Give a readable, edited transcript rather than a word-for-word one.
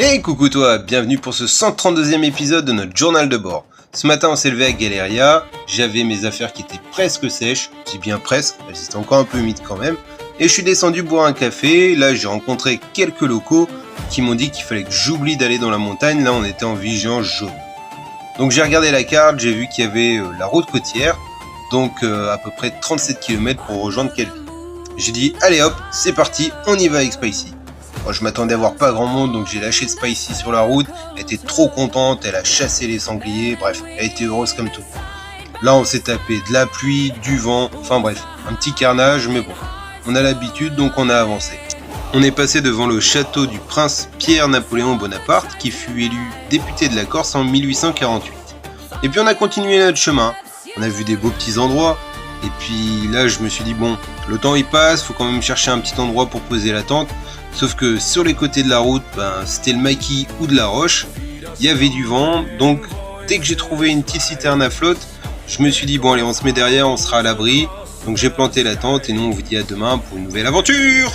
Hey coucou toi, bienvenue pour ce 132e épisode de notre journal de bord. Ce matin on s'est levé à Galeria, j'avais mes affaires qui étaient presque sèches, je dis bien presque, elles étaient encore un peu humides quand même, et je suis descendu boire un café. Là j'ai rencontré quelques locaux qui m'ont dit qu'il fallait que j'oublie d'aller dans la montagne, là on était en vigilance jaune. Donc j'ai regardé la carte, j'ai vu qu'il y avait la route côtière, donc à peu près 37 km pour rejoindre Calvi. J'ai dit allez hop, c'est parti, on y va avec Spicy. Moi, je m'attendais à voir pas grand monde, donc j'ai lâché Spicy sur la route. Elle était trop contente, elle a chassé les sangliers, bref, elle était heureuse comme tout. Là, on s'est tapé de la pluie, du vent, enfin bref, un petit carnage, mais bon, on a l'habitude, donc on a avancé. On est passé devant le château du prince Pierre-Napoléon Bonaparte, qui fut élu député de la Corse en 1848. Et puis on a continué notre chemin, on a vu des beaux petits endroits, et puis là, je me suis dit, bon, le temps il passe, faut quand même chercher un petit endroit pour poser la tente. Sauf que sur les côtés de la route, c'était le maquis ou de la roche, il y avait du vent, donc dès que j'ai trouvé une petite citerne à flotte, je me suis dit bon allez on se met derrière, on sera à l'abri, donc j'ai planté la tente et nous on vous dit à demain pour une nouvelle aventure.